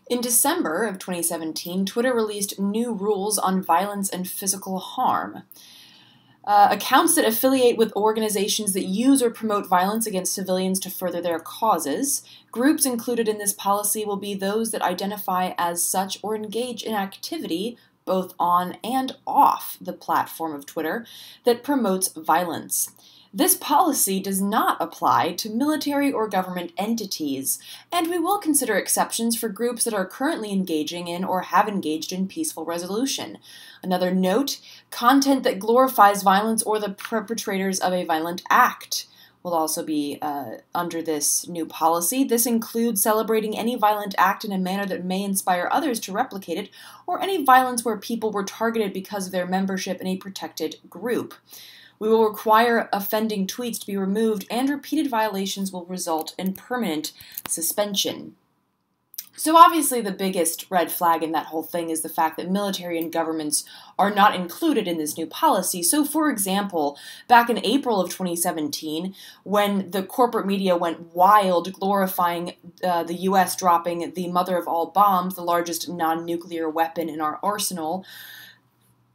In December of 2017, Twitter released new rules on violence and physical harm. Accounts that affiliate with organizations that use or promote violence against civilians to further their causes. Groups included in this policy will be those that identify as such or engage in activity, both on and off the platform of Twitter, that promotes violence. This policy does not apply to military or government entities, and we will consider exceptions for groups that are currently engaging in or have engaged in peaceful resolution. Another note, content that glorifies violence or the perpetrators of a violent act will also be under this new policy. This includes celebrating any violent act in a manner that may inspire others to replicate it, or any violence where people were targeted because of their membership in a protected group. We will require offending tweets to be removed, and repeated violations will result in permanent suspension. So obviously the biggest red flag in that whole thing is the fact that military and governments are not included in this new policy. So for example, back in April of 2017, when the corporate media went wild glorifying the US dropping the mother of all bombs, the largest non-nuclear weapon in our arsenal,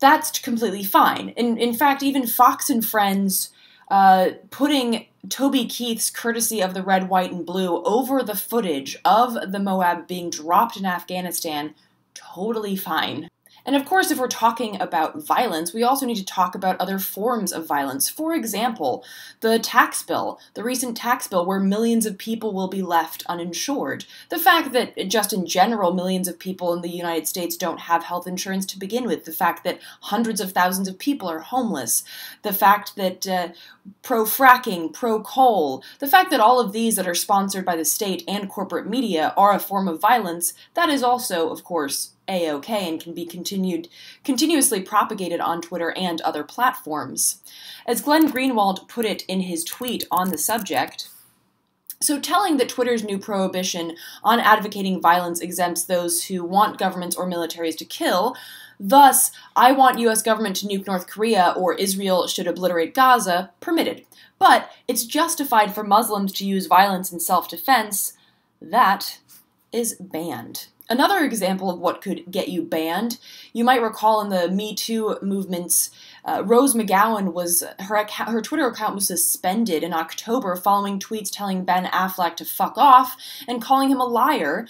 that's completely fine. In fact, even Fox and Friends putting Toby Keith's Courtesy of the Red, White, and Blue over the footage of the Moab being dropped in Afghanistan, totally fine. And of course, if we're talking about violence, we also need to talk about other forms of violence. For example, the tax bill, the recent tax bill where millions of people will be left uninsured. The fact that just in general, millions of people in the United States don't have health insurance to begin with. The fact that hundreds of thousands of people are homeless. The fact that pro-fracking, pro-coal, the fact that all of these that are sponsored by the state and corporate media are a form of violence, that is also, of course, A-OK and can be continuously propagated on Twitter and other platforms. As Glenn Greenwald put it in his tweet on the subject, so telling that Twitter's new prohibition on advocating violence exempts those who want governments or militaries to kill, thus, I want US government to nuke North Korea or Israel should obliterate Gaza, permitted. But it's justified for Muslims to use violence in self-defense, that is banned. Another example of what could get you banned, you might recall in the Me Too movements, Rose McGowan her Twitter account was suspended in October following tweets telling Ben Affleck to fuck off and calling him a liar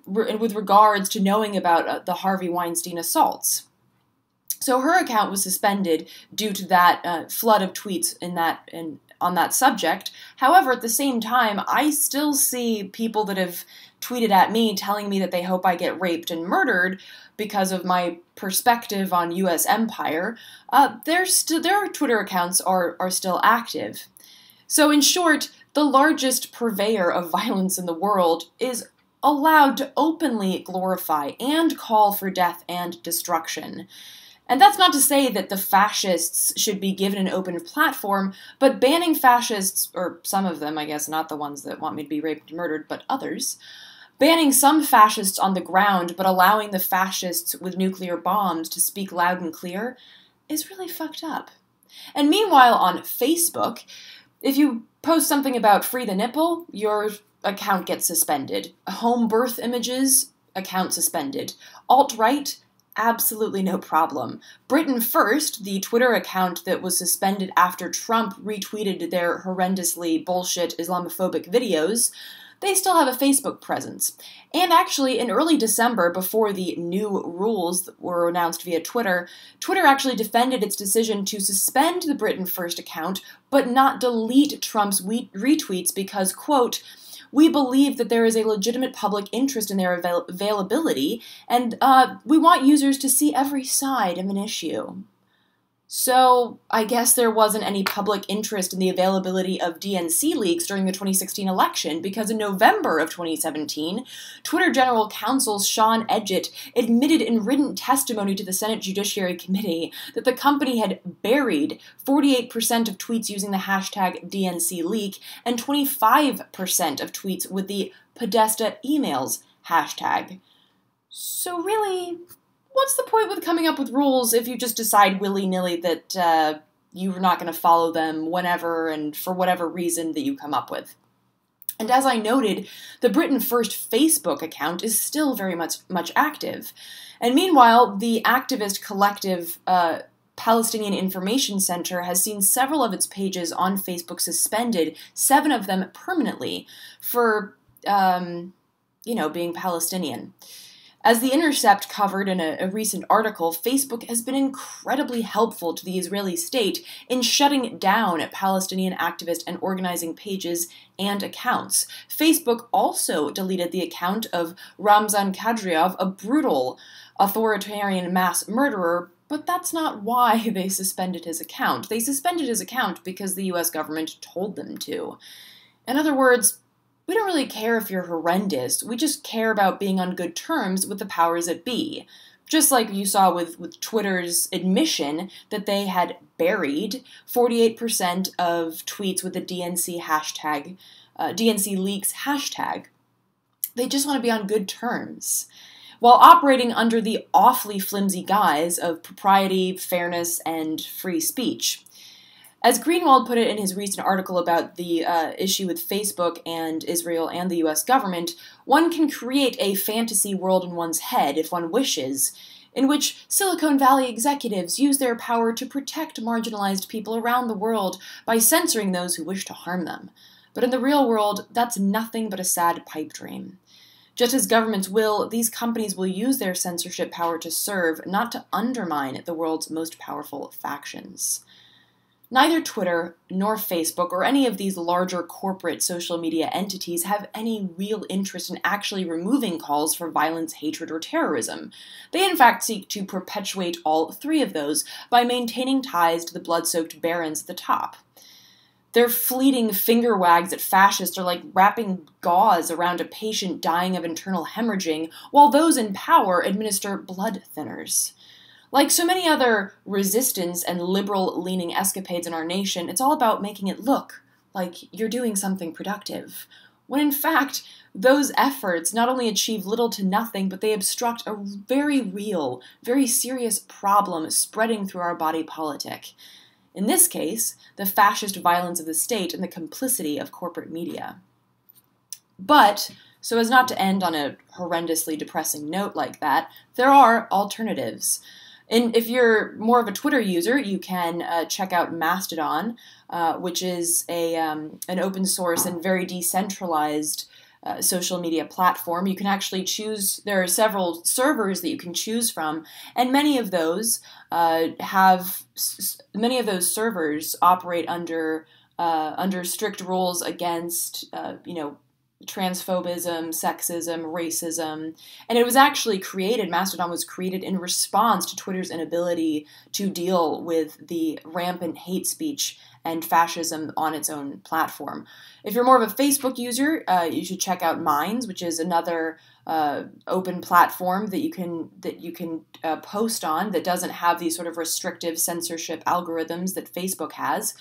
with regards to knowing about the Harvey Weinstein assaults. So her account was suspended due to that flood of tweets on that subject. However, at the same time, I still see people that have tweeted at me telling me that they hope I get raped and murdered because of my perspective on U.S. empire. Their Twitter accounts are still active. So in short, the largest purveyor of violence in the world is allowed to openly glorify and call for death and destruction. And that's not to say that the fascists should be given an open platform, but banning fascists, or some of them, I guess, not the ones that want me to be raped and murdered, but others, banning some fascists on the ground, but allowing the fascists with nuclear bombs to speak loud and clear, is really fucked up. And meanwhile, on Facebook, if you post something about free the nipple, your account gets suspended. Home birth images, account suspended. Alt-right, absolutely no problem. Britain First, the Twitter account that was suspended after Trump retweeted their horrendously bullshit Islamophobic videos, they still have a Facebook presence. And actually, in early December, before the new rules were announced via Twitter, Twitter actually defended its decision to suspend the Britain First account, but not delete Trump's retweets because, quote, we believe that there is a legitimate public interest in their availability, and we want users to see every side of an issue. So I guess there wasn't any public interest in the availability of DNC leaks during the 2016 election, because in November of 2017, Twitter General Counsel Sean Edgett admitted in written testimony to the Senate Judiciary Committee that the company had buried 48% of tweets using the hashtag DNC leak and 25% of tweets with the Podesta emails hashtag. So really, what's the point with coming up with rules if you just decide willy-nilly that you're not going to follow them whenever and for whatever reason that you come up with? And as I noted, the Britain First Facebook account is still very much active. And meanwhile, the activist collective Palestinian Information Center has seen several of its pages on Facebook suspended, 7 of them permanently, for, being Palestinian. As The Intercept covered in a recent article, Facebook has been incredibly helpful to the Israeli state in shutting down Palestinian activist and organizing pages and accounts. Facebook also deleted the account of Ramzan Kadyrov, a brutal authoritarian mass murderer, but that's not why they suspended his account. They suspended his account because the US government told them to. In other words, we don't really care if you're horrendous, we just care about being on good terms with the powers that be. Just like you saw with Twitter's admission that they had buried 48% of tweets with the DNC hashtag, DNC leaks hashtag. They just want to be on good terms, while operating under the awfully flimsy guise of propriety, fairness, and free speech. As Greenwald put it in his recent article about the issue with Facebook and Israel and the US government, one can create a fantasy world in one's head, if one wishes, in which Silicon Valley executives use their power to protect marginalized people around the world by censoring those who wish to harm them. But in the real world, that's nothing but a sad pipe dream. Just as governments will, these companies will use their censorship power to serve, not to undermine the world's most powerful factions. Neither Twitter nor Facebook or any of these larger corporate social media entities have any real interest in actually removing calls for violence, hatred, or terrorism. They in fact seek to perpetuate all 3 of those by maintaining ties to the blood-soaked barons at the top. Their fleeting finger wags at fascists are like wrapping gauze around a patient dying of internal hemorrhaging, while those in power administer blood thinners. Like so many other resistance and liberal-leaning escapades in our nation, it's all about making it look like you're doing something productive, when in fact, those efforts not only achieve little to nothing, but they obstruct a very real, very serious problem spreading through our body politic. In this case, the fascist violence of the state and the complicity of corporate media. But, so as not to end on a horrendously depressing note like that, there are alternatives. And if you're more of a Twitter user, you can check out Mastodon, which is an open source and very decentralized social media platform. You can actually choose, there are several servers that you can choose from, and many of those servers operate under strict rules against, transphobism, sexism, racism, and it was actually created, Mastodon was created in response to Twitter's inability to deal with the rampant hate speech and fascism on its own platform. If you're more of a Facebook user, you should check out Minds, which is another open platform that you can post on that doesn't have these sort of restrictive censorship algorithms that Facebook has.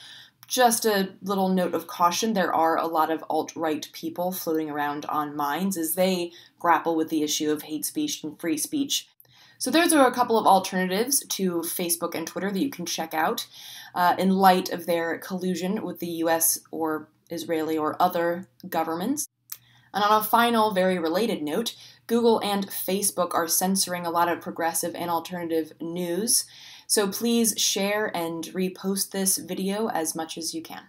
Just a little note of caution, there are a lot of alt-right people floating around on Minds as they grapple with the issue of hate speech and free speech. So those are a couple of alternatives to Facebook and Twitter that you can check out in light of their collusion with the US or Israeli or other governments. And on a final, very related note, Google and Facebook are censoring a lot of progressive and alternative news. So please share and repost this video as much as you can.